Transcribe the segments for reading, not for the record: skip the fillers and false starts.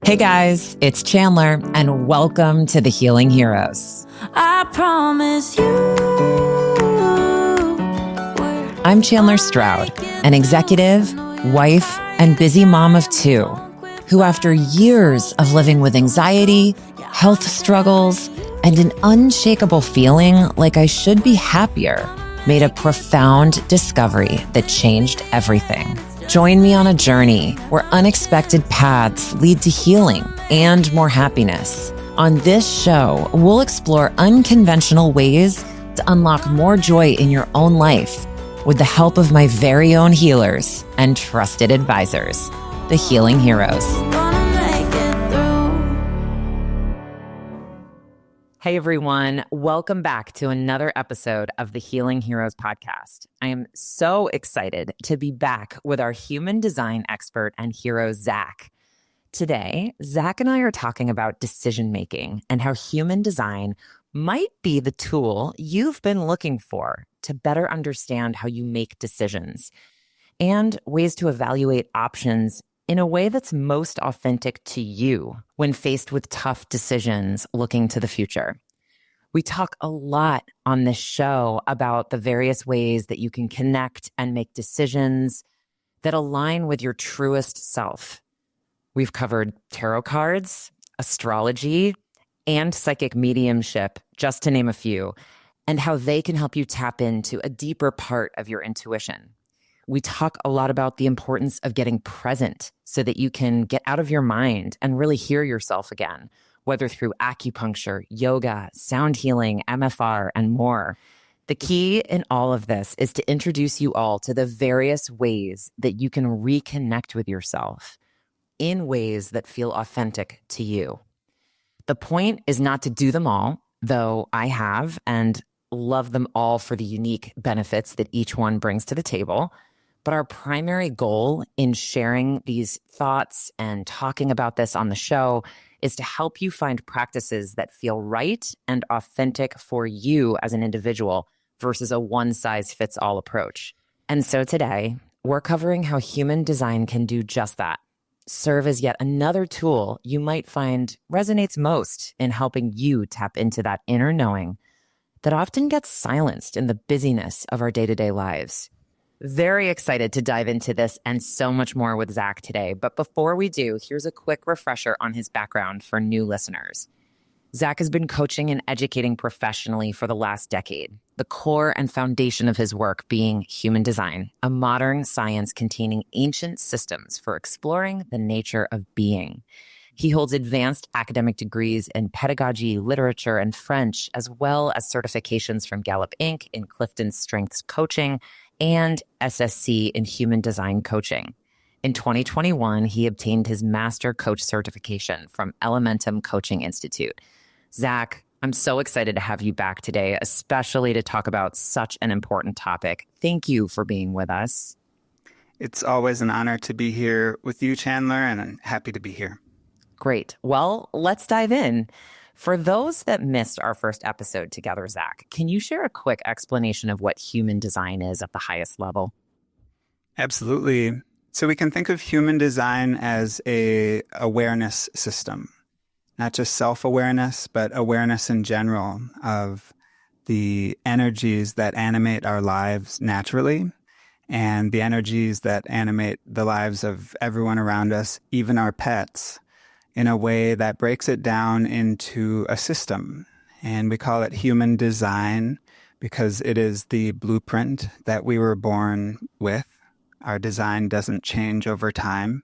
Hey guys, it's Chandler, and welcome to the Healing Heroes. I promise you. I'm Chandler Stroud, an executive, wife, and busy mom of two, who after years of living with anxiety, health struggles, and an unshakable feeling like I should be happier, made a profound discovery that changed everything. Join me on a journey where unexpected paths lead to healing and more happiness. On this show, we'll explore unconventional ways to unlock more joy in your own life with the help of my very own healers and trusted advisors, the Healing Heroes. Hey everyone, welcome back to another episode of the Healing Heroes podcast. I am so excited to be back with our human design expert and hero, Zach. Today, Zach and I are talking about decision making and how human design might be the tool you've been looking for to better understand how you make decisions and ways to evaluate options in a way that's most authentic to you when faced with tough decisions looking to the future. We talk a lot on this show about the various ways that you can connect and make decisions that align with your truest self. We've covered tarot cards, astrology, and psychic mediumship, just to name a few, and how they can help you tap into a deeper part of your intuition. We talk a lot about the importance of getting present so that you can get out of your mind and really hear yourself again, whether through acupuncture, yoga, sound healing, MFR, and more. The key in all of this is to introduce you all to the various ways that you can reconnect with yourself in ways that feel authentic to you. The point is not to do them all, though I have and love them all for the unique benefits that each one brings to the table. But our primary goal in sharing these thoughts and talking about this on the show is to help you find practices that feel right and authentic for you as an individual versus a one-size-fits-all approach. And so today, we're covering how human design can do just that. Serve as yet another tool you might find resonates most in helping you tap into that inner knowing that often gets silenced in the busyness of our day-to-day lives. Very excited to dive into this and so much more with Zach today. But before we do, here's a quick refresher on his background for new listeners. Zach has been coaching and educating professionally for the last decade, the core and foundation of his work being human design, a modern science containing ancient systems for exploring the nature of being. He holds advanced academic degrees in pedagogy, literature, and French, as well as certifications from Gallup Inc. in CliftonStrengths coaching and SSC in human design coaching. In 2021, he obtained his master coach certification from Elementum Coaching Institute. Zach, I'm so excited to have you back today, especially to talk about such an important topic. Thank you for being with us. It's always an honor to be here with you, Chandler, and I'm happy to be here. Great. Well, let's dive in. For those that missed our first episode together, Zach, can you share a quick explanation of what human design is at the highest level? Absolutely. So we can think of human design as a awareness system, not just self-awareness, but awareness in general of the energies that animate our lives naturally and the energies that animate the lives of everyone around us, even our pets, in a way that breaks it down into a system. And we call it human design because it is the blueprint that we were born with. Our design doesn't change over time.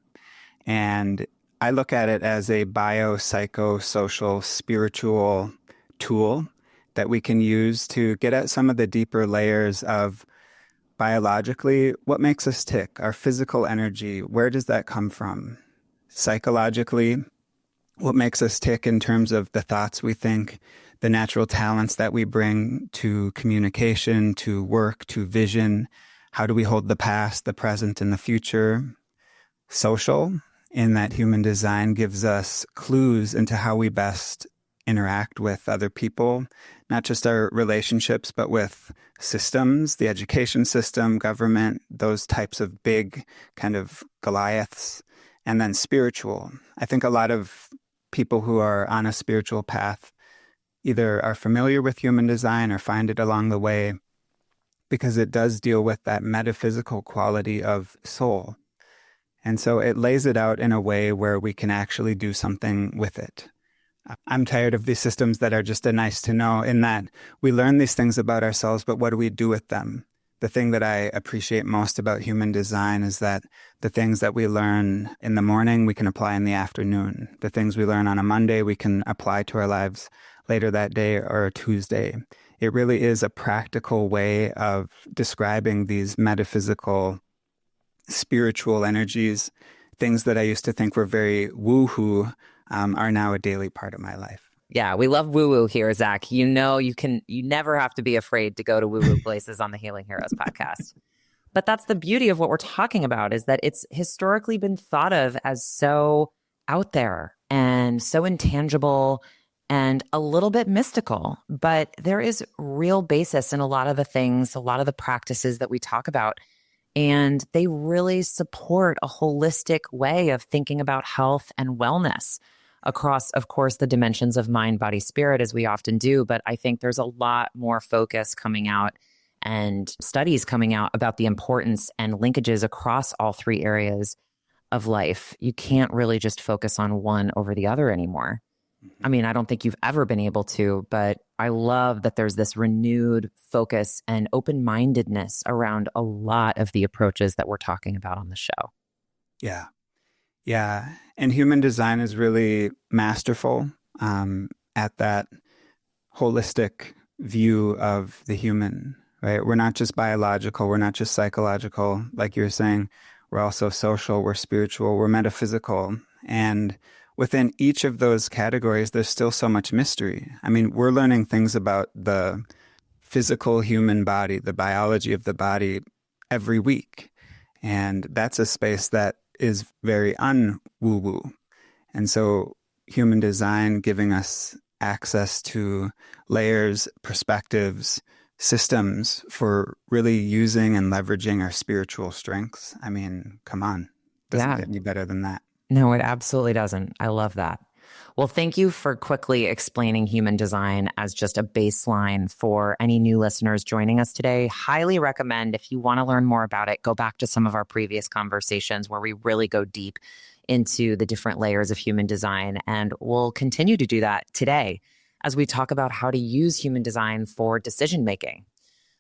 And I look at it as a biopsychosocial spiritual tool that we can use to get at some of the deeper layers of biologically, what makes us tick, our physical energy, where does that come from? Psychologically, what makes us tick in terms of the thoughts we think, the natural talents that we bring to communication, to work, to vision. How do we hold the past, the present, and the future? Social, in that human design gives us clues into how we best interact with other people, not just our relationships, but with systems, the education system, government, those types of big kind of Goliaths. and then spiritual. I think a lot of people who are on a spiritual path either are familiar with human design or find it along the way, because it does deal with that metaphysical quality of soul. And so it lays it out in a way where we can actually do something with it. I'm tired of these systems that are just a nice to know, in that we learn these things about ourselves, but what do we do with them? The thing that I appreciate most about human design is that the things that we learn in the morning, we can apply in the afternoon. The things we learn on a Monday, we can apply to our lives later that day or a Tuesday. It really is a practical way of describing these metaphysical, spiritual energies. Things that I used to think were very woo-hoo are now a daily part of my life. Yeah, we love woo-woo here, Zach. You know, you never have to be afraid to go to woo-woo places on the Healing Heroes podcast. But that's the beauty of what we're talking about, is that it's historically been thought of as so out there and so intangible and a little bit mystical. But there is real basis in a lot of the things, a lot of the practices that we talk about. And they really support a holistic way of thinking about health and wellness across, of course, the dimensions of mind, body, spirit, as we often do. But I think there's a lot more focus coming out and studies coming out about the importance and linkages across all three areas of life. You can't really just focus on one over the other anymore. I mean, I don't think you've ever been able to, but I love that there's this renewed focus and open-mindedness around a lot of the approaches that we're talking about on the show. Yeah. Yeah. And human design is really masterful at that holistic view of the human, right? We're not just biological. We're not just psychological. Like you were saying, we're also social, we're spiritual, we're metaphysical. And within each of those categories, there's still so much mystery. I mean, we're learning things about the physical human body, the biology of the body every week. And that's a space that is very un-woo-woo. And so human design giving us access to layers, perspectives, systems for really using and leveraging our spiritual strengths. I mean, come on. Doesn't get any better than that. No, it absolutely doesn't. I love that. Well, thank you for quickly explaining human design as just a baseline for any new listeners joining us today. Highly recommend, if you want to learn more about it, go back to some of our previous conversations where we really go deep into the different layers of human design. And we'll continue to do that today as we talk about how to use human design for decision making.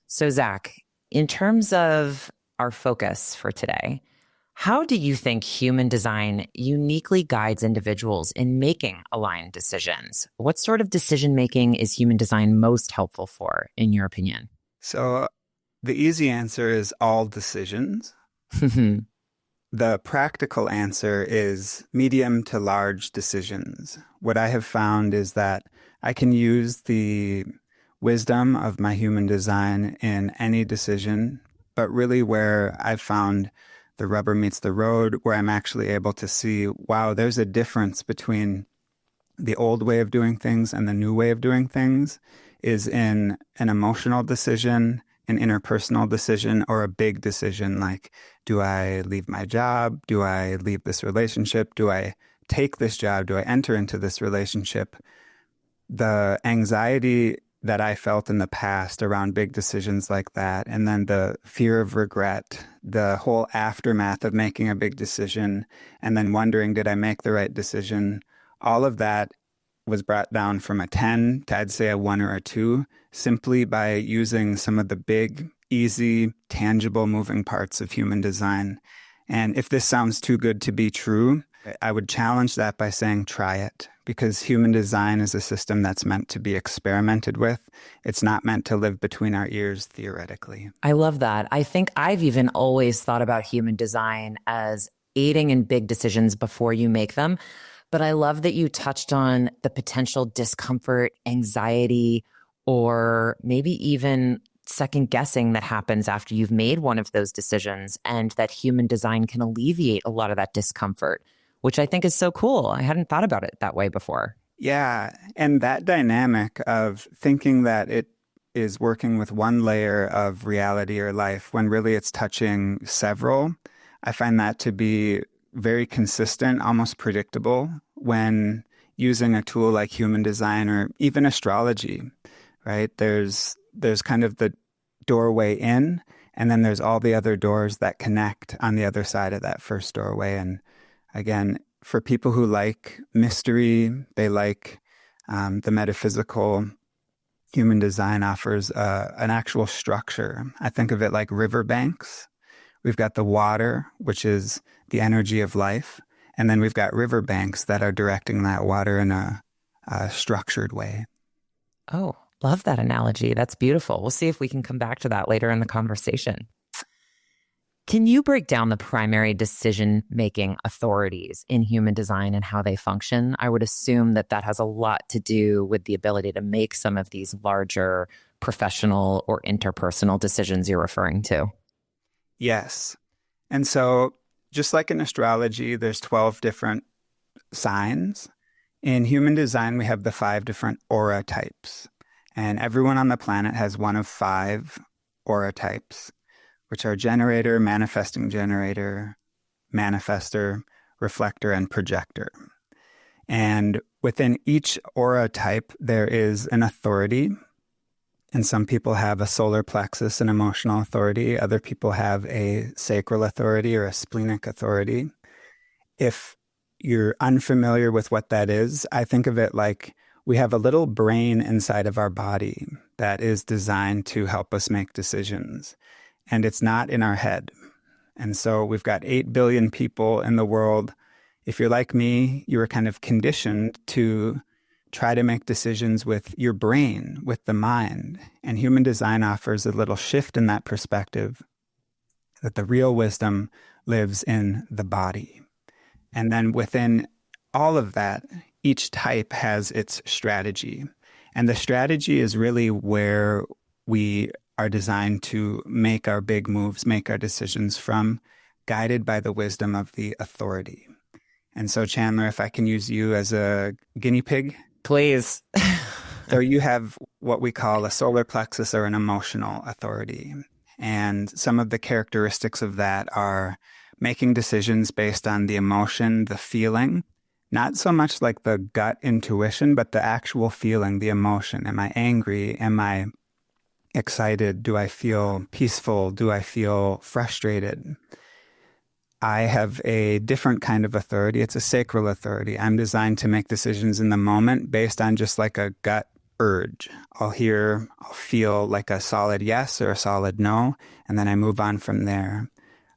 So, Zach, in terms of our focus for today, how do you think human design uniquely guides individuals in making aligned decisions? What sort of decision making is human design most helpful for, in your opinion? So the easy answer is all decisions. The practical answer is medium to large decisions. What I have found is that I can use the wisdom of my human design in any decision, but really where I've found the rubber meets the road, where I'm actually able to see, wow, there's a difference between the old way of doing things and the new way of doing things, is in an emotional decision, an interpersonal decision, or a big decision like, do I leave my job? Do I leave this relationship? Do I take this job? Do I enter into this relationship? The anxiety that I felt in the past around big decisions like that, and then the fear of regret, the whole aftermath of making a big decision, and then wondering, did I make the right decision? All of that was brought down from a 10 to, I'd say, a 1 or a 2, simply by using some of the big, easy, tangible moving parts of human design. And if this sounds too good to be true, I would challenge that by saying, try it. Because human design is a system that's meant to be experimented with. It's not meant to live between our ears theoretically. I love that. I think I've even always thought about human design as aiding in big decisions before you make them. But I love that you touched on the potential discomfort, anxiety, or maybe even second guessing that happens after you've made one of those decisions, and that human design can alleviate a lot of that discomfort, which I think is so cool. I hadn't thought about it that way before. Yeah. And that dynamic of thinking that it is working with one layer of reality or life when really it's touching several, I find that to be very consistent, almost predictable when using a tool like human design or even astrology, right? There's kind of the doorway in, and then there's all the other doors that connect on the other side of that first doorway. And again, for people who like mystery, they like the metaphysical, human design offers an actual structure. I think of it like riverbanks. We've got the water, which is the energy of life. And then we've got riverbanks that are directing that water in a structured way. Oh, love that analogy. That's beautiful. We'll see if we can come back to that later in the conversation. Can you break down the primary decision-making authorities in human design and how they function? I would assume that that has a lot to do with the ability to make some of these larger professional or interpersonal decisions you're referring to. Yes. And so just like in astrology, there's 12 different signs. In human design, we have the 5 different aura types. And everyone on the planet has one of 5 aura types, which are generator, manifesting generator, manifestor, reflector, and projector. And within each aura type, there is an authority. And some people have a solar plexus, an emotional authority. Other people have a sacral authority or a splenic authority. If you're unfamiliar with what that is, I think of it like we have a little brain inside of our body that is designed to help us make decisions. And it's not in our head. And so we've got 8 billion people in the world. If you're like me, you were kind of conditioned to try to make decisions with your brain, with the mind. And human design offers a little shift in that perspective, that the real wisdom lives in the body. And then within all of that, each type has its strategy. And the strategy is really where we are designed to make our big moves, make our decisions from, guided by the wisdom of the authority. And so, Chandler, if I can use you as a guinea pig. Please. So you have what we call a solar plexus or an emotional authority. And some of the characteristics of that are making decisions based on the emotion, the feeling, not so much like the gut intuition, but the actual feeling, the emotion. Am I angry? Am I excited? Do I feel peaceful? Do I feel frustrated? I have a different kind of authority. It's a sacral authority. I'm designed to make decisions in the moment based on just like a gut urge. I'll feel like a solid yes or a solid no, and then I move on from there.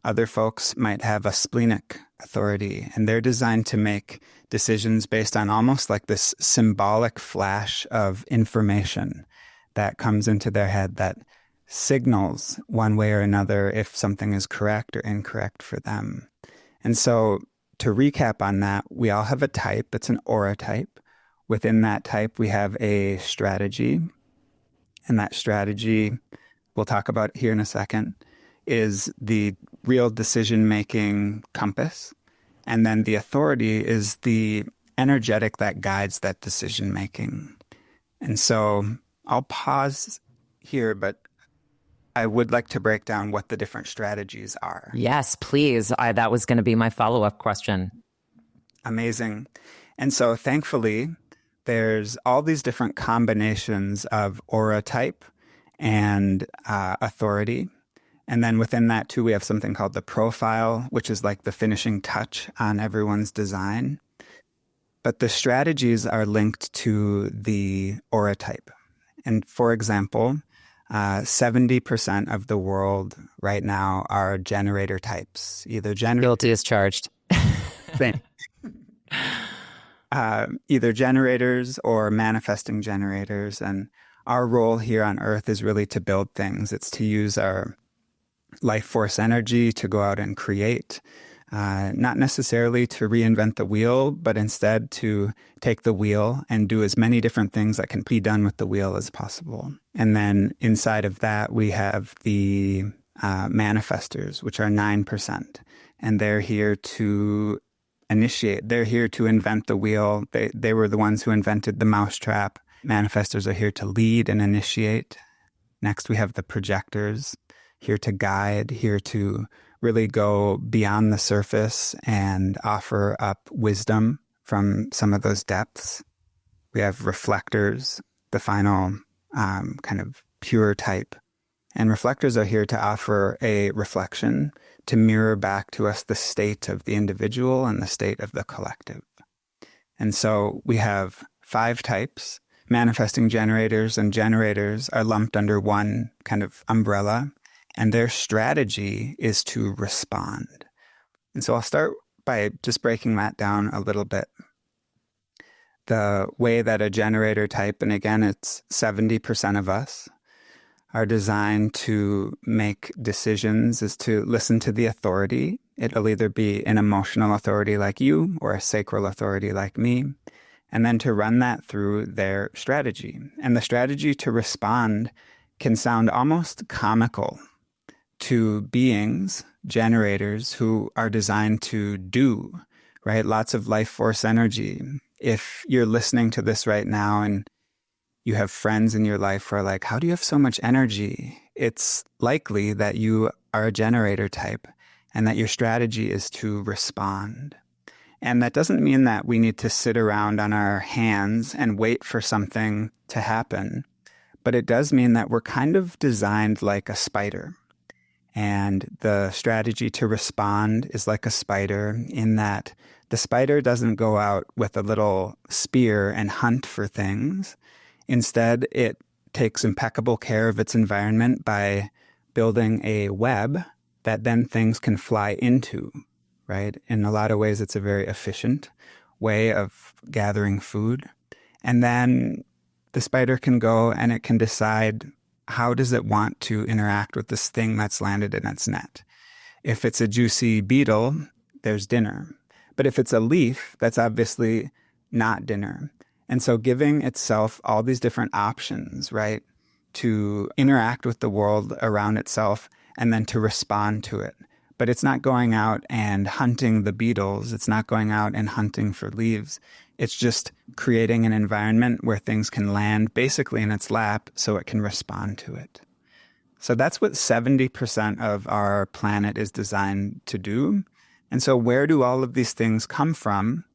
Other folks might have a splenic authority, and they're designed to make decisions based on almost like this symbolic flash of information that comes into their head that signals one way or another if something is correct or incorrect for them. And so to recap on that, we all have a type. It's an aura type. Within that type, we have a strategy. And that strategy, we'll talk about here in a second, is the real decision-making compass. And then the authority is the energetic that guides that decision-making. And so I'll pause here, but I would like to break down what the different strategies are. Yes, please. That was going to be my follow-up question. Amazing. And so thankfully, there's all these different combinations of aura type and authority. And then within that too, we have something called the profile, which is like the finishing touch on everyone's design. But the strategies are linked to the aura type. And for example, 70% of the world right now are generator types, Guilty as charged. Either generators or manifesting generators. And our role here on Earth is really to build things. It's to use our life force energy to go out and create, not necessarily to reinvent the wheel, but instead to take the wheel and do as many different things that can be done with the wheel as possible. And then inside of that, we have the manifestors, which are 9%. And they're here to initiate. They're here to invent the wheel. They were the ones who invented the mousetrap. Manifestors are here to lead and initiate. Next, we have the projectors, here to guide, here to really go beyond the surface and offer up wisdom from some of those depths. We have reflectors, the final kind of pure type. And reflectors are here to offer a reflection to mirror back to us the state of the individual and the state of the collective. And so we have 5 types. Manifesting generators and generators are lumped under one kind of umbrella, and their strategy is to respond. And so I'll start by just breaking that down a little bit. The way that a generator type, and again, it's 70% of us, are designed to make decisions is to listen to the authority. It'll either be an emotional authority like you or a sacral authority like me, and then to run that through their strategy. And the strategy to respond can sound almost comical to beings, generators, who are designed to do, right? Lots of life force energy. If you're listening to this right now and you have friends in your life who are like, how do you have so much energy? It's likely that you are a generator type and that your strategy is to respond. And that doesn't mean that we need to sit around on our hands and wait for something to happen, but it does mean that we're kind of designed like a spider. And the strategy to respond is like a spider in that the spider doesn't go out with a little spear and hunt for things. Instead, it takes impeccable care of its environment by building a web that then things can fly into, right? In a lot of ways, it's a very efficient way of gathering food. And then the spider can go and it can decide how does it want to interact with this thing that's landed in its net. If it's a juicy beetle, there's dinner. But if it's a leaf, that's obviously not dinner. And so giving itself all these different options, right, to interact with the world around itself and then to respond to it. But it's not going out and hunting the beetles. It's not going out and hunting for leaves. It's just creating an environment where things can land basically in its lap so it can respond to it. So that's what 70% of our planet is designed to do. And so where do all of these things come from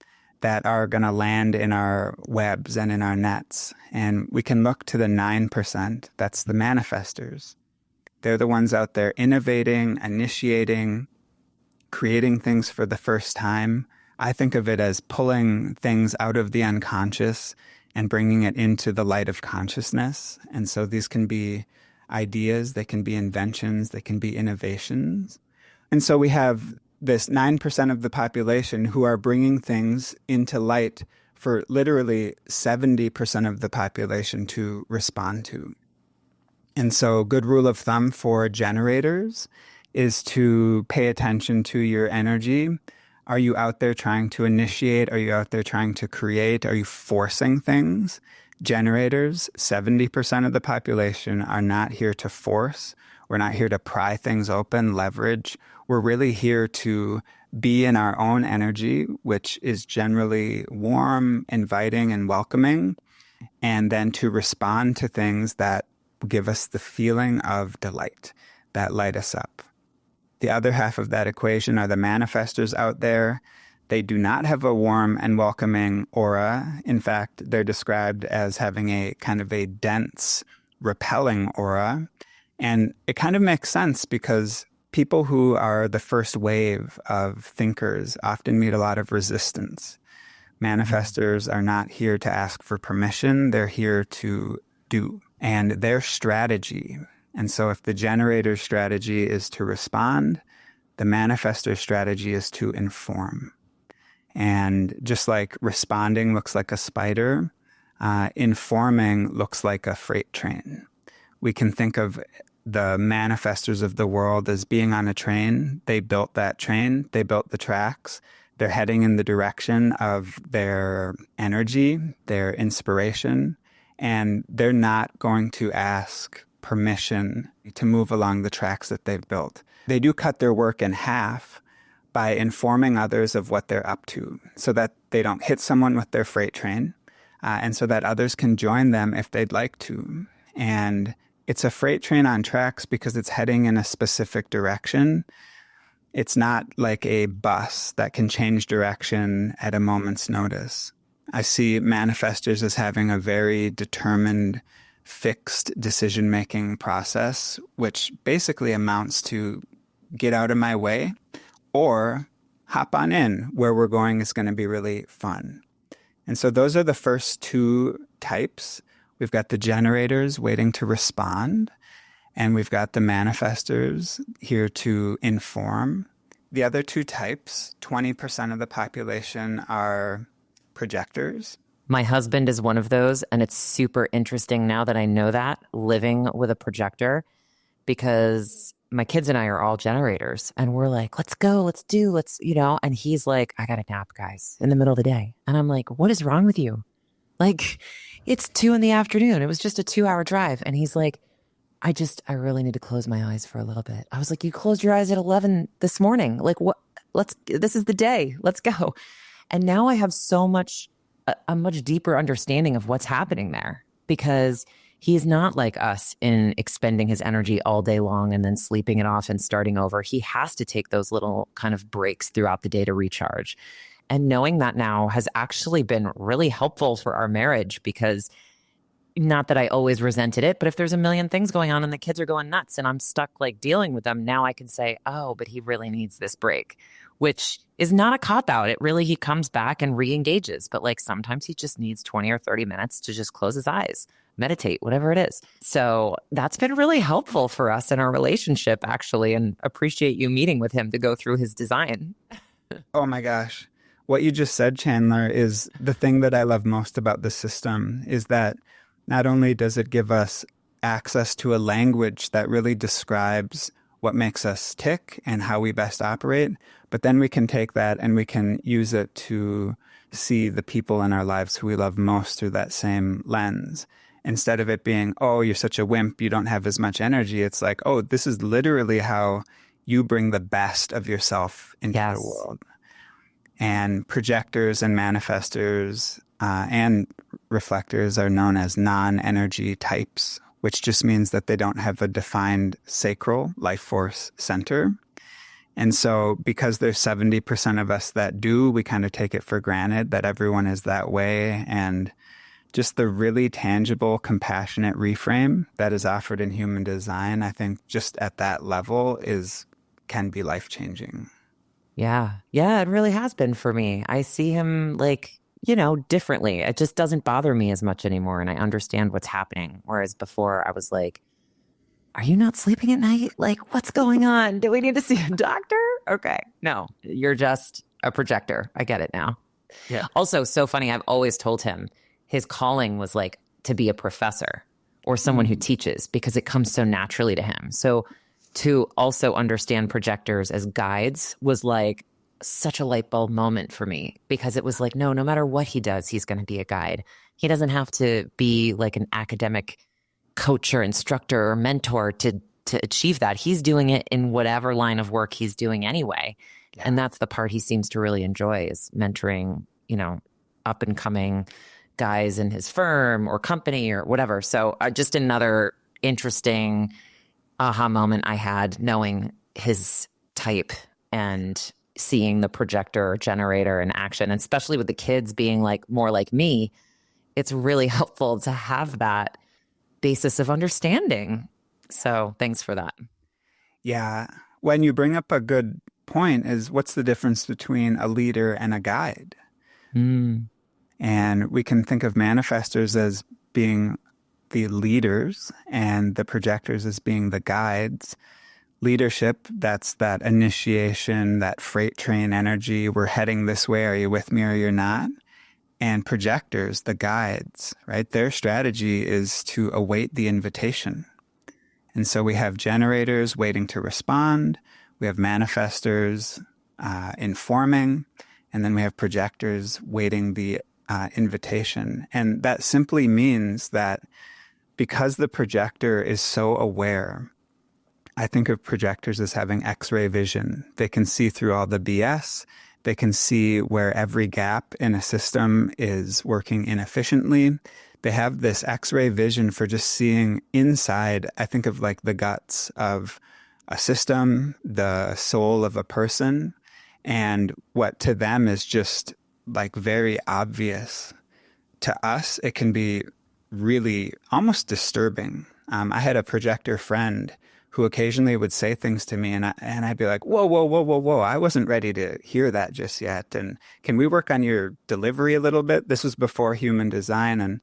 that are going to land in our webs and in our nets? And we can look to the 9%. That's the manifestors. They're the ones out there innovating, initiating, creating things for the first time. I think of it as pulling things out of the unconscious and bringing it into the light of consciousness. And so these can be ideas, they can be inventions, they can be innovations. And so we have this 9% of the population who are bringing things into light for literally 70% of the population to respond to. And so good rule of thumb for generators is to pay attention to your energy. Are you out there trying to initiate? Are you out there trying to create? Are you forcing things? Generators, 70% of the population are not here to force. We're not here to pry things open, leverage. We're really here to be in our own energy, which is generally warm, inviting, and welcoming, and then to respond to things that give us the feeling of delight, that light us up. The other half of that equation are the manifestors out there. They do not have a warm and welcoming aura. In fact, they're described as having a kind of a dense, repelling aura. And it kind of makes sense because people who are the first wave of thinkers often meet a lot of resistance. Manifestors are not here to ask for permission. They're here to do. And their strategy. And so if the generator's strategy is to respond, the manifestor's strategy is to inform. And just like responding looks like a spider, informing looks like a freight train. We can think of the manifestors of the world as being on a train. They built that train. They built the tracks. They're heading in the direction of their energy, their inspiration, and they're not going to ask permission to move along the tracks that they've built. They do cut their work in half by informing others of what they're up to so that they don't hit someone with their freight train, and so that others can join them if they'd like to. And it's a freight train on tracks because it's heading in a specific direction. It's not like a bus that can change direction at a moment's notice. I see manifestors as having a very determined, fixed decision-making process, which basically amounts to get out of my way or hop on in. Where we're going is going to be really fun. And so those are the first two types. We've got the generators waiting to respond, and we've got the manifestors here to inform. The other two types, 20% of the population, are projectors. My husband is one of those, and it's super interesting now that I know that, living with a projector, because my kids and I are all generators, and we're like, let's go, and he's like, I got a nap, guys, in the middle of the day. And I'm like, what is wrong with you? Like, it's 2 p.m. It was just a 2-hour drive. And he's like, I really need to close my eyes for a little bit. I was like, you closed your eyes at 11 this morning. Like, what? This is the day. Let's go. And now I have a much deeper understanding of what's happening there, because he's not like us in expending his energy all day long and then sleeping it off and starting over. He has to take those little kind of breaks throughout the day to recharge. And knowing that now has actually been really helpful for our marriage, because not that I always resented it, but if there's a million things going on and the kids are going nuts and I'm stuck like dealing with them, now I can say, oh, but he really needs this break, which is not a cop out. He comes back and re-engages, but like sometimes he just needs 20 or 30 minutes to just close his eyes, meditate, whatever it is. So that's been really helpful for us in our relationship, actually, and appreciate you meeting with him to go through his design. Oh my gosh. What you just said, Chandler, is the thing that I love most about the system, is that not only does it give us access to a language that really describes what makes us tick and how we best operate, but then we can take that and we can use it to see the people in our lives who we love most through that same lens. Instead of it being, oh, you're such a wimp, you don't have as much energy, it's like, oh, this is literally how you bring the best of yourself into the world. And projectors and manifestors and reflectors are known as non-energy types, which just means that they don't have a defined sacral life force center. And so because there's 70% of us that do, we kind of take it for granted that everyone is that way. And just the really tangible, compassionate reframe that is offered in human design, I think just at that level can be life-changing. Yeah, it really has been for me. I see him differently. It just doesn't bother me as much anymore, and I understand what's happening. Whereas before I was like, are you not sleeping at night? Like, what's going on? Do we need to see a doctor? Okay. No, you're just a projector. I get it now. Yeah. Also, so funny. I've always told him his calling was like to be a professor or someone who teaches, because it comes so naturally to him. So to also understand projectors as guides was like such a light bulb moment for me, because it was like, no matter what he does, he's going to be a guide. He doesn't have to be like an academic coach or instructor or mentor to achieve that. He's doing it in whatever line of work he's doing anyway. Yeah. And that's the part he seems to really enjoy, is mentoring, up and coming guys in his firm or company or whatever. So just another interesting aha moment I had knowing his type and seeing the projector generator in action, and especially with the kids being like more like me, it's really helpful to have that basis of understanding. So thanks for that. Yeah. When you bring up a good point is, what's the difference between a leader and a guide? And we can think of manifestors as being the leaders and the projectors as being the guides. Leadership, that's that initiation, that freight train energy. We're heading this way. Are you with me or you're not? And projectors, the guides, right? Their strategy is to await the invitation. And so we have generators waiting to respond. We have manifestors informing. And then we have projectors waiting the invitation. And that simply means that because the projector is so aware, I think of projectors as having X-ray vision. They can see through all the BS. They can see where every gap in a system is working inefficiently. They have this X-ray vision for just seeing inside. I think of like the guts of a system, the soul of a person, and what to them is just like very obvious. To us, it can be really almost disturbing. I had a projector friend who occasionally would say things to me, and I'd be like, whoa, whoa, whoa, whoa, whoa. I wasn't ready to hear that just yet. And can we work on your delivery a little bit? This was before human design. And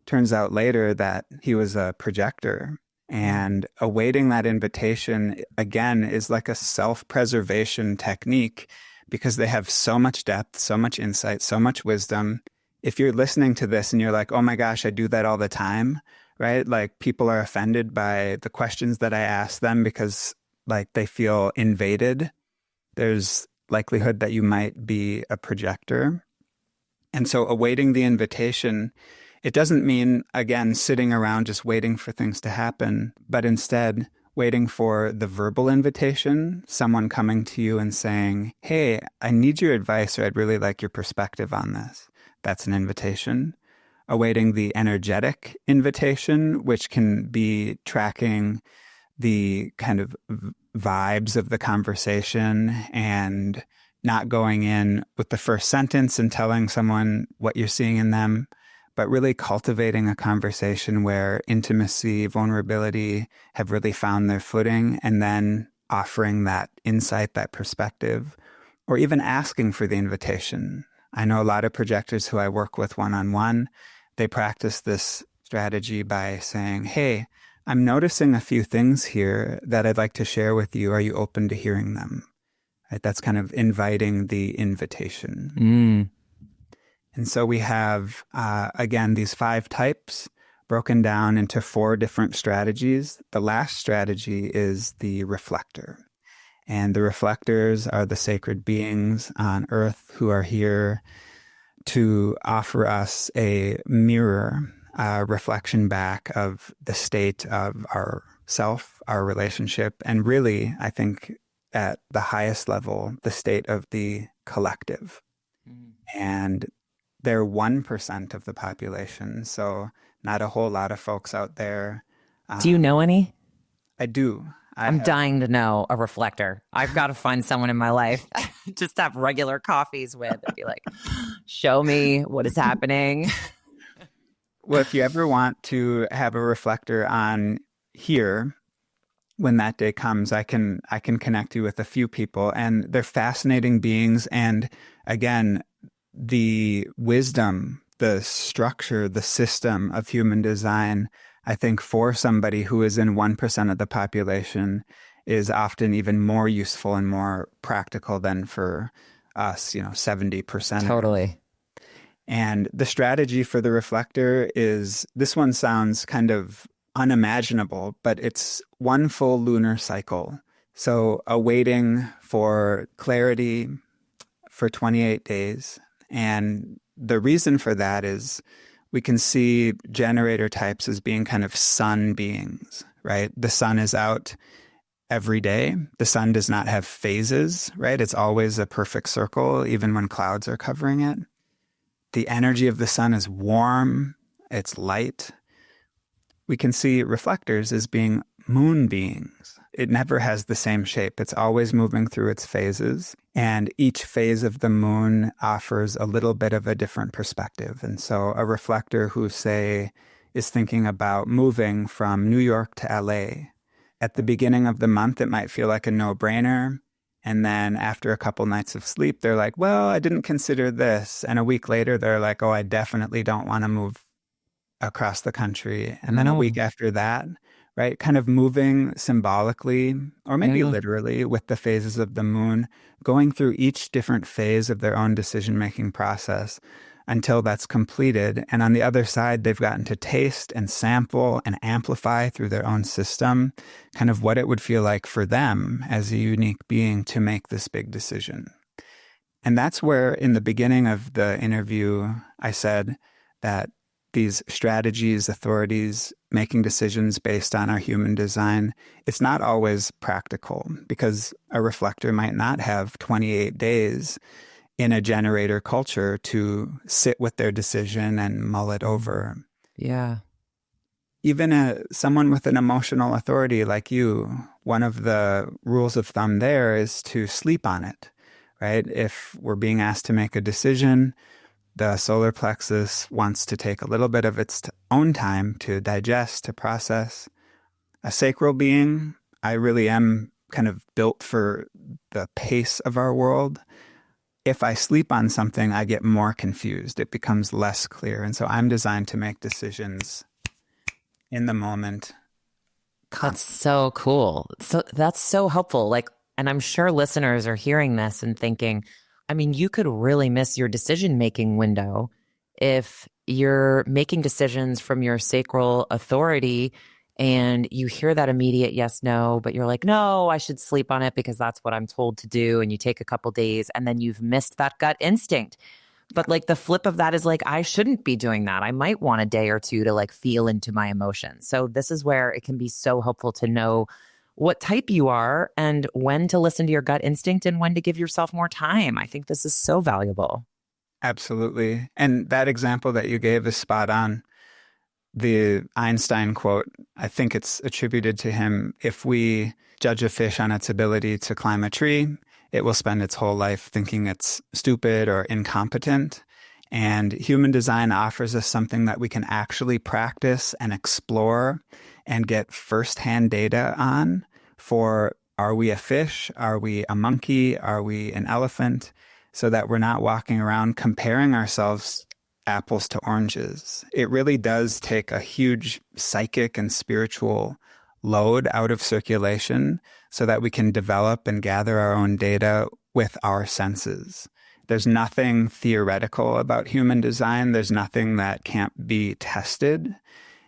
turns out later that he was a projector. And awaiting that invitation, again, is like a self-preservation technique because they have so much depth, so much insight, so much wisdom. If you're listening to this and you're like, oh my gosh, I do that all the time, right? Like people are offended by the questions that I ask them because like they feel invaded. There's likelihood that you might be a projector. And so awaiting the invitation, it doesn't mean, again, sitting around just waiting for things to happen, but instead waiting for the verbal invitation, someone coming to you and saying, hey, I need your advice, or I'd really like your perspective on this. That's an invitation. Awaiting the energetic invitation, which can be tracking the kind of vibes of the conversation and not going in with the first sentence and telling someone what you're seeing in them, but really cultivating a conversation where intimacy, vulnerability have really found their footing, and then offering that insight, that perspective, or even asking for the invitation. I know a lot of projectors who I work with one-on-one, they practice this strategy by saying, hey, I'm noticing a few things here that I'd like to share with you. Are you open to hearing them? Right? That's kind of inviting the invitation. And so we have, again, these 5 types broken down into 4 different strategies. The last strategy is the reflector. And the reflectors are the sacred beings on earth who are here to offer us a mirror, reflection back of the state of our self, our relationship, and really, I think, at the highest level, the state of the collective. And they're 1% of the population, so not a whole lot of folks out there. Do you know any? I do. I'm dying to know a reflector. I've got to find someone in my life just to have regular coffees with and be like, show me what is happening. Well, if you ever want to have a reflector on here, when that day comes, I can connect you with a few people, and they're fascinating beings. And again, the wisdom, the structure, the system of human design, I think for somebody who is in 1% of the population is often even more useful and more practical than for us, 70%. Totally. And the strategy for the reflector is, this one sounds kind of unimaginable, but it's 1 full lunar cycle. So awaiting for clarity for 28 days. And the reason for that is we can see generator types as being kind of sun beings, right? The sun is out every day. The sun does not have phases, right? It's always a perfect circle, even when clouds are covering it. The energy of the sun is warm, it's light. We can see reflectors as being moon beings. It never has the same shape. It's always moving through its phases. And each phase of the moon offers a little bit of a different perspective. And so a reflector who, say, is thinking about moving from New York to LA, at the beginning of the month, it might feel like a no-brainer. And then after a couple nights of sleep, they're like, well, I didn't consider this. And a week later, they're like, oh, I definitely don't want to move across the country. And then a week after that, right, kind of moving symbolically or maybe literally with the phases of the moon, going through each different phase of their own decision-making process until that's completed. And on the other side, they've gotten to taste and sample and amplify through their own system kind of what it would feel like for them as a unique being to make this big decision. And that's where in the beginning of the interview, I said that these strategies, authorities, making decisions based on our human design, it's not always practical because a reflector might not have 28 days in a generator culture to sit with their decision and mull it over. Yeah. even someone with an emotional authority like you, one of the rules of thumb there is to sleep on it, right? If we're being asked to make a decision, the solar plexus wants to take a little bit of its own time to digest, to process. A sacral being, I really am kind of built for the pace of our world. If I sleep on something, I get more confused. It becomes less clear. And so I'm designed to make decisions in the moment. That's so cool. So that's so helpful. Like, and I'm sure listeners are hearing this and thinking, I mean, you could really miss your decision-making window if you're making decisions from your sacral authority and you hear that immediate yes, no, but you're like, no, I should sleep on it because that's what I'm told to do. And you take a couple days and then you've missed that gut instinct. But like the flip of that is like, I shouldn't be doing that. I might want a day or two to like feel into my emotions. So this is where it can be so helpful to know what type you are and when to listen to your gut instinct and when to give yourself more time. I think this is so valuable. Absolutely. And that example that you gave is spot on. The Einstein quote, I think it's attributed to him. If we judge a fish on its ability to climb a tree, it will spend its whole life thinking it's stupid or incompetent. And human design offers us something that we can actually practice and explore and get firsthand data on for, are we a fish? Are we a monkey? Are we an elephant? So that we're not walking around comparing ourselves apples to oranges. It really does take a huge psychic and spiritual load out of circulation so that we can develop and gather our own data with our senses. There's nothing theoretical about human design. There's nothing that can't be tested.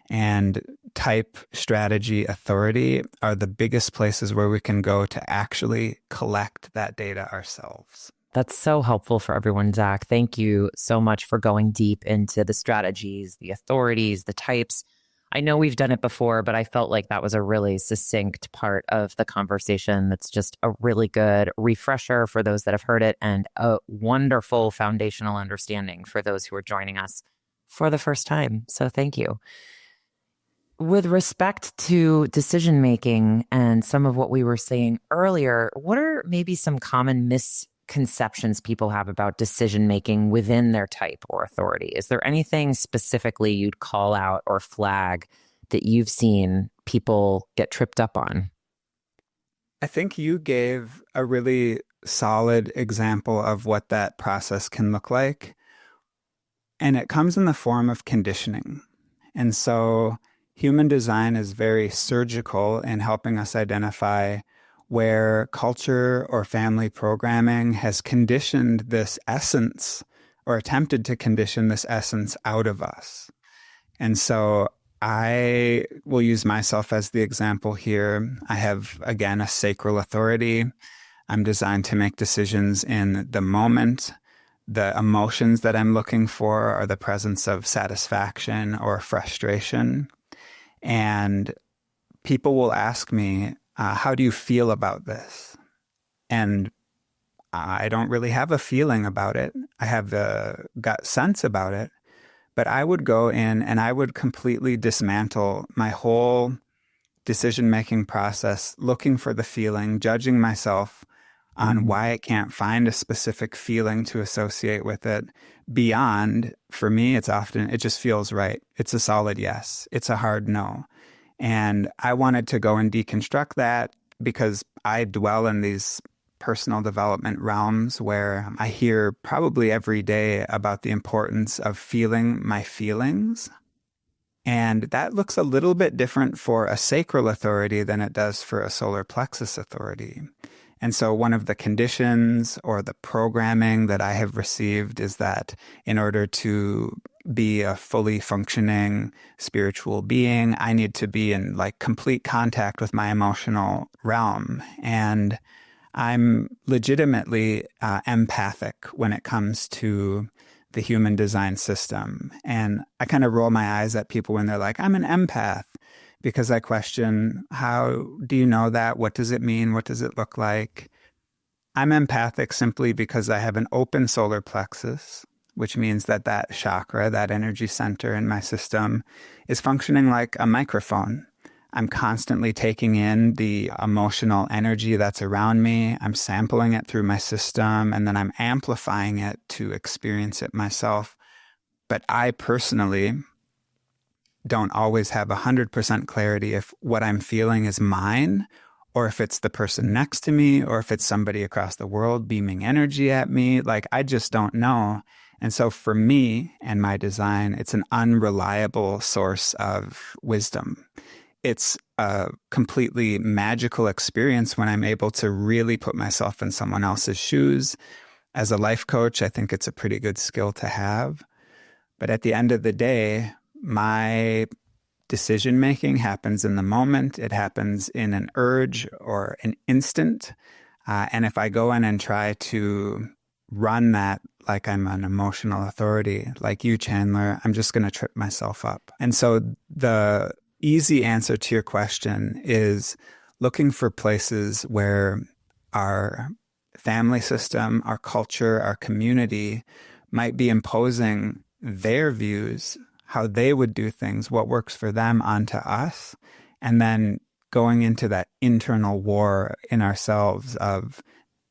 And type, strategy, authority are the biggest places where we can go to actually collect that data ourselves. That's so helpful for everyone, Zach. Thank you so much for going deep into the strategies, the authorities, the types. I know we've done it before, but I felt like that was a really succinct part of the conversation. That's just a really good refresher for those that have heard it and a wonderful foundational understanding for those who are joining us for the first time. So thank you. With respect to decision-making and some of what we were saying earlier, what are maybe some common misconceptions people have about decision-making within their type or authority? Is there anything specifically you'd call out or flag that you've seen people get tripped up on? I think you gave a really solid example of what that process can look like. And it comes in the form of conditioning. And so human design is very surgical in helping us identify where culture or family programming has conditioned this essence or attempted to condition this essence out of us. And so I will use myself as the example here. I have, again, a sacral authority. I'm designed to make decisions in the moment. The emotions that I'm looking for are the presence of satisfaction or frustration. And people will ask me, how do you feel about this? And I don't really have a feeling about it. I have the gut sense about it. But I would go in and I would completely dismantle my whole decision-making process, looking for the feeling, judging myself on why I can't find a specific feeling to associate with it. Beyond, for me, it just feels right. It's a solid yes. It's a hard no. And I wanted to go and deconstruct that because I dwell in these personal development realms where I hear probably every day about the importance of feeling my feelings. And that looks a little bit different for a sacral authority than it does for a solar plexus authority. And so one of the conditions or the programming that I have received is that in order to be a fully functioning spiritual being, I need to be in like complete contact with my emotional realm. And I'm legitimately empathic when it comes to the human design system. And I kind of roll my eyes at people when they're like, I'm an empath, because I question, how do you know that? What does it mean? What does it look like? I'm empathic simply because I have an open solar plexus. which means that that chakra, that energy center in my system, is functioning like a microphone. I'm constantly taking in the emotional energy that's around me. I'm sampling it through my system, and then I'm amplifying it to experience it myself. But I personally don't always have 100% clarity if what I'm feeling is mine, or if it's the person next to me, or if it's somebody across the world beaming energy at me. Like, I just don't know. And so for me and my design, it's an unreliable source of wisdom. It's a completely magical experience when I'm able to really put myself in someone else's shoes. As a life coach, I think it's a pretty good skill to have. But at the end of the day, my decision-making happens in the moment. It happens in an urge or an instant. And if I go in and try to run that like I'm an emotional authority, like you, Chandler, I'm just going to trip myself up. And so the easy answer to your question is looking for places where our family system, our culture, our community might be imposing their views, how they would do things, what works for them onto us, and then going into that internal war in ourselves of,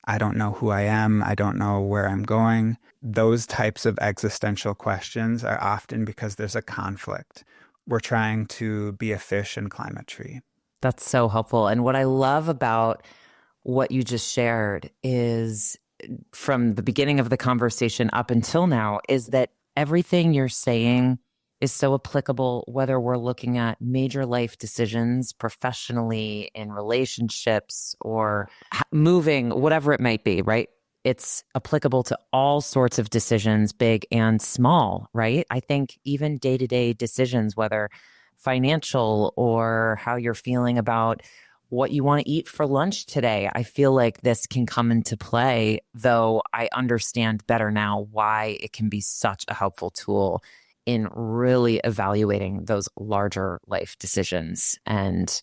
I don't know who I am, I don't know where I'm going. Those types of existential questions are often because there's a conflict. We're trying to be a fish and climb a tree. That's so helpful. And what I love about what you just shared is, from the beginning of the conversation up until now, is that everything you're saying is so applicable, whether we're looking at major life decisions professionally, in relationships, or moving, whatever it might be, right? It's applicable to all sorts of decisions, big and small, right? I think even day-to-day decisions, whether financial or how you're feeling about what you want to eat for lunch today, I feel like this can come into play, though I understand better now why it can be such a helpful tool in really evaluating those larger life decisions and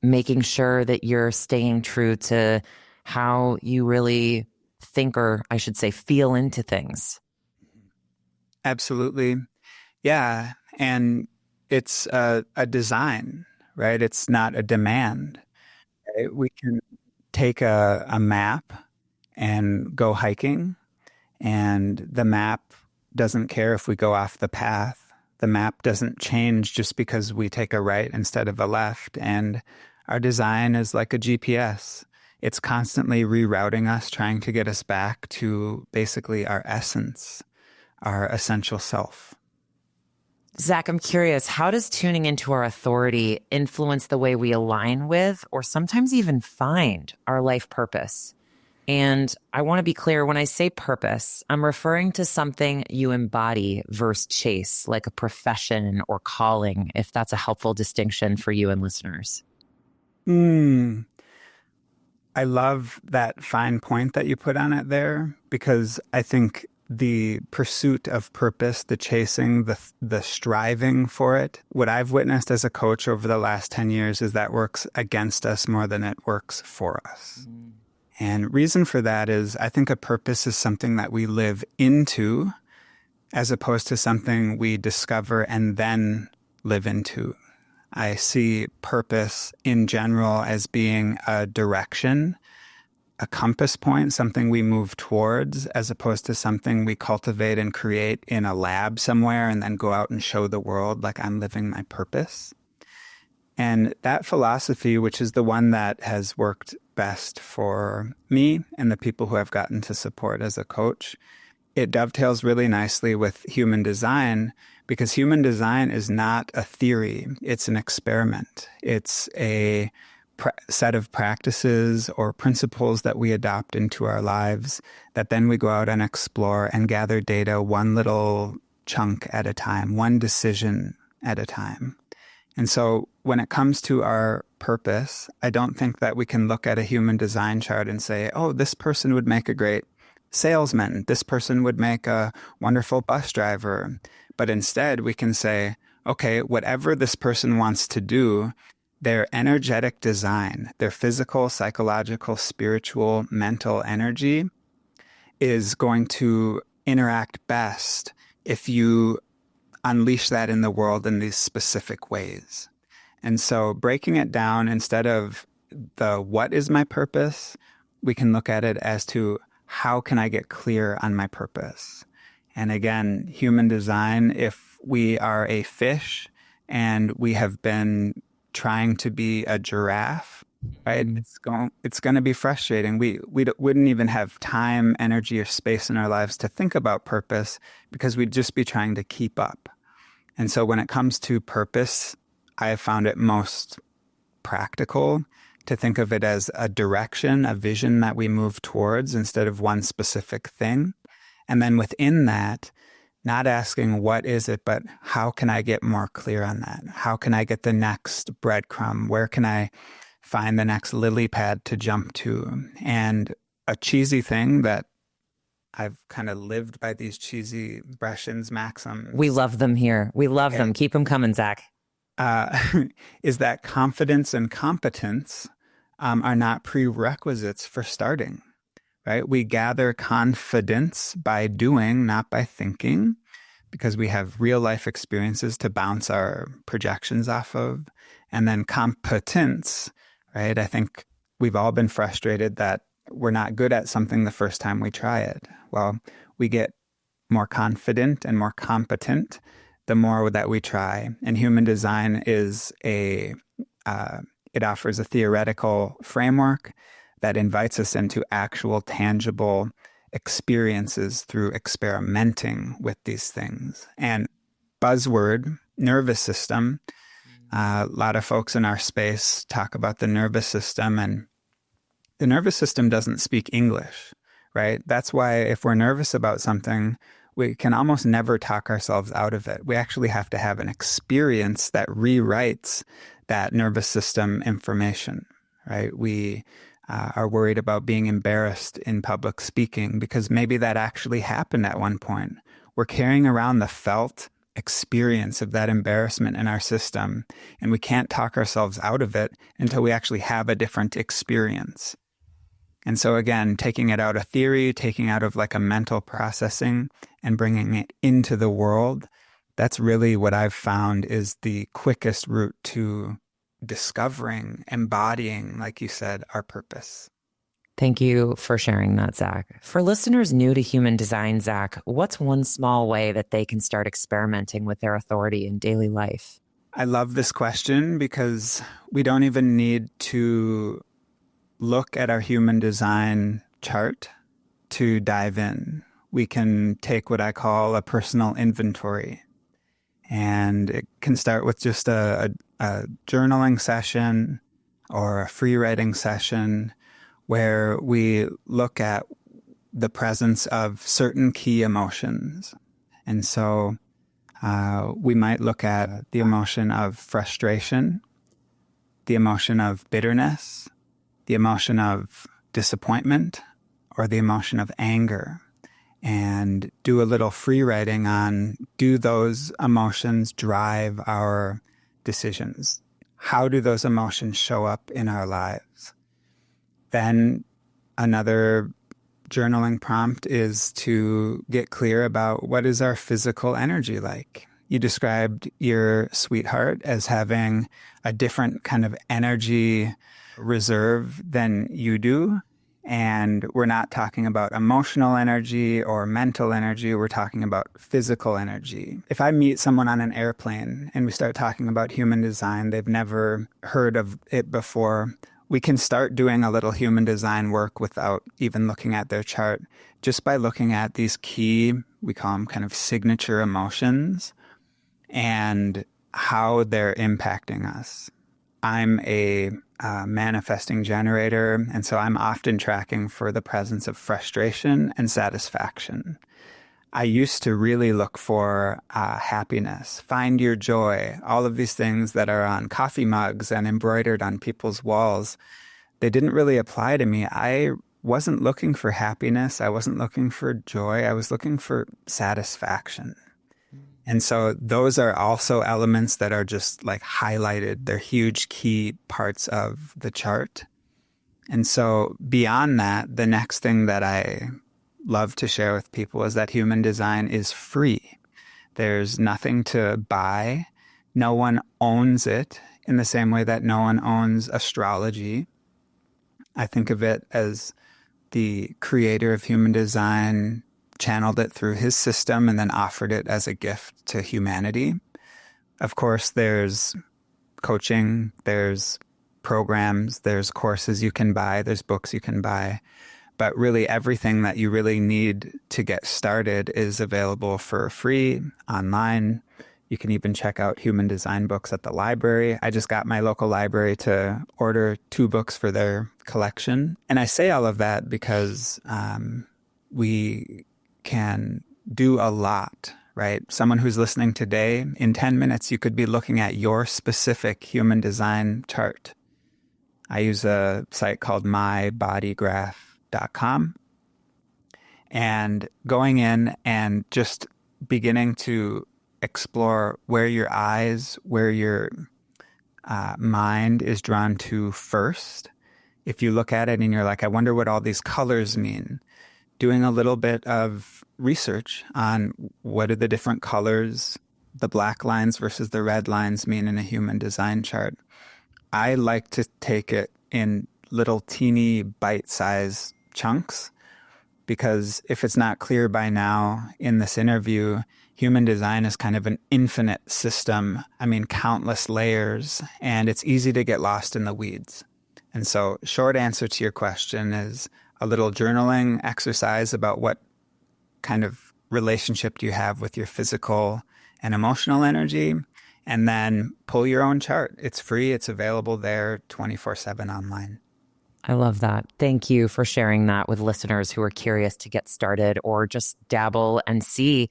making sure that you're staying true to how you really think, or I should say, feel into things. Absolutely. Yeah. And it's a design, right? It's not a demand. Right? We can take a map and go hiking, and the map doesn't care if we go off the path. The map doesn't change just because we take a right instead of a left. And our design is like a GPS. It's constantly rerouting us, trying to get us back to basically our essence, our essential self. Zach, I'm curious, how does tuning into our authority influence the way we align with, or sometimes even find, our life purpose? And I want to be clear, when I say purpose, I'm referring to something you embody versus chase, like a profession or calling, if that's a helpful distinction for you and listeners. I love that fine point that you put on it there, because I think the pursuit of purpose, the chasing, the striving for it, what I've witnessed as a coach over the last 10 years is that works against us more than it works for us. And reason for that is I think a purpose is something that we live into as opposed to something we discover and then live into. I see purpose in general as being a direction, a compass point, something we move towards, as opposed to something we cultivate and create in a lab somewhere and then go out and show the world like I'm living my purpose. And that philosophy, which is the one that has worked best for me and the people who I've gotten to support as a coach, it dovetails really nicely with human design, because human design is not a theory. It's an experiment. It's a set of practices or principles that we adopt into our lives that then we go out and explore and gather data one little chunk at a time, one decision at a time. And so when it comes to our purpose, I don't think that we can look at a human design chart and say, oh, this person would make a great salesman. This person would make a wonderful bus driver. But instead, we can say, okay, whatever this person wants to do, their energetic design, their physical, psychological, spiritual, mental energy is going to interact best if you unleash that in the world in these specific ways. And so breaking it down, instead of the what is my purpose, we can look at it as to how can I get clear on my purpose? And again, human design, if we are a fish and we have been trying to be a giraffe, right? It's going to be frustrating. We wouldn't even have time, energy, or space in our lives to think about purpose because we'd just be trying to keep up. And so when it comes to purpose, I have found it most practical to think of it as a direction, a vision that we move towards instead of one specific thing. And then within that, not asking what is it, but how can I get more clear on that? How can I get the next breadcrumb? Where can I find the next lily pad to jump to? And a cheesy thing that I've kind of lived by these cheesy Brescian's maxims. We love them here. We love them. Keep them coming, Zach. Is that confidence and competence are not prerequisites for starting, right? We gather confidence by doing, not by thinking, because we have real life experiences to bounce our projections off of. And then competence, right? I think we've all been frustrated that we're not good at something the first time we try it. Well, we get more confident and more competent the more that we try. And human design is it offers a theoretical framework that invites us into actual tangible experiences through experimenting with these things. And buzzword, nervous system, a lot of folks in our space talk about the nervous system, and the nervous system doesn't speak English, right? That's why if we're nervous about something, we can almost never talk ourselves out of it. We actually have to have an experience that rewrites that nervous system information, right? We are worried about being embarrassed in public speaking because maybe that actually happened at one point. We're carrying around the felt experience of that embarrassment in our system, and we can't talk ourselves out of it until we actually have a different experience. And so again, taking it out of theory, taking out of like a mental processing and bringing it into the world, that's really what I've found is the quickest route to discovering, embodying, like you said, our purpose. Thank you for sharing that, Zach. For listeners new to human design, Zach, what's one small way that they can start experimenting with their authority in daily life? I love this question because we don't even need to look at our human design chart to dive in. We can take what I call a personal inventory. And it can start with just a journaling session or a free writing session where we look at the presence of certain key emotions. And so we might look at the emotion of frustration, the emotion of bitterness, the emotion of disappointment, or the emotion of anger, and do a little free writing on, do those emotions drive our decisions? How do those emotions show up in our lives? Then another journaling prompt is to get clear about what is our physical energy like. You described your sweetheart as having a different kind of energy reserve than you do. And we're not talking about emotional energy or mental energy. We're talking about physical energy. If I meet someone on an airplane and we start talking about human design, they've never heard of it before, we can start doing a little human design work without even looking at their chart, just by looking at these key, we call them kind of signature emotions, and how they're impacting us. I'm a manifesting generator, and so I'm often tracking for the presence of frustration and satisfaction. I used to really look for happiness, find your joy, all of these things that are on coffee mugs and embroidered on people's walls. They didn't really apply to me. I wasn't looking for happiness. I wasn't looking for joy. I was looking for satisfaction. And so those are also elements that are just like highlighted. They're huge key parts of the chart. And so beyond that, the next thing that I love to share with people is that human design is free. There's nothing to buy. No one owns it in the same way that no one owns astrology. I think of it as the creator of human design channeled it through his system and then offered it as a gift to humanity. Of course, there's coaching, there's programs, there's courses you can buy, there's books you can buy. But really everything that you really need to get started is available for free online. You can even check out human design books at the library. I just got my local library to order 2 books for their collection. And I say all of that because we can do a lot, right? Someone who's listening today, in 10 minutes, you could be looking at your specific human design chart. I use a site called mybodygraph.com, and going in and just beginning to explore where your eyes, where your mind is drawn to first. If you look at it and you're like, I wonder what all these colors mean, doing a little bit of research on what do the different colors, the black lines versus the red lines mean in a human design chart. I like to take it in little teeny bite-sized chunks, because if it's not clear by now in this interview, human design is kind of an infinite system. I mean, countless layers, and it's easy to get lost in the weeds. And so short answer to your question is a little journaling exercise about what kind of relationship do you have with your physical and emotional energy, and then pull your own chart. It's free. It's available there 24/7 online. I love that. Thank you for sharing that with listeners who are curious to get started or just dabble and see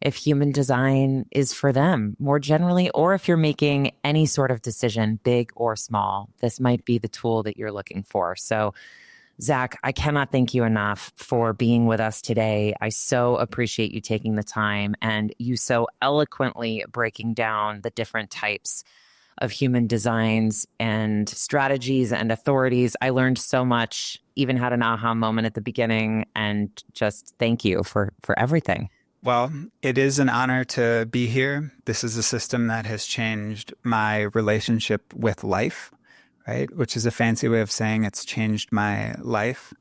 if human design is for them more generally, or if you're making any sort of decision, big or small, this might be the tool that you're looking for. So Zach, I cannot thank you enough for being with us today. I so appreciate you taking the time and you so eloquently breaking down the different types of human designs and strategies and authorities. I learned so much, even had an aha moment at the beginning, and just thank you for everything. Well, it is an honor to be here. This is a system that has changed my relationship with life, right? Which is a fancy way of saying it's changed my life.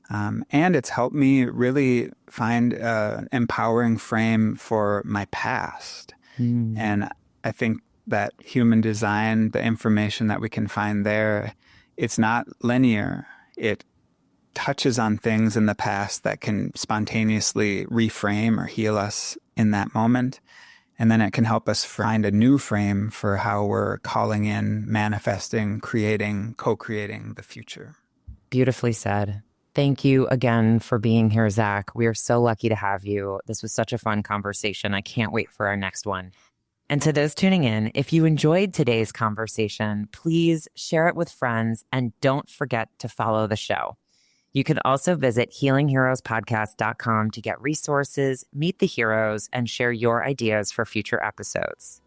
And it's helped me really find an empowering frame for my past. And I think that human design, the information that we can find there, it's not linear. It touches on things in the past that can spontaneously reframe or heal us in that moment. And then it can help us find a new frame for how we're calling in, manifesting, creating, co-creating the future. Beautifully said. Thank you again for being here, Zach. We are so lucky to have you. This was such a fun conversation. I can't wait for our next one. And to those tuning in, if you enjoyed today's conversation, please share it with friends and don't forget to follow the show. You can also visit healingheroespodcast.com to get resources, meet the heroes, and share your ideas for future episodes.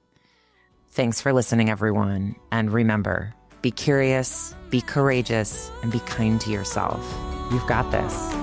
Thanks for listening, everyone. And remember, be curious, be courageous, and be kind to yourself. You've got this.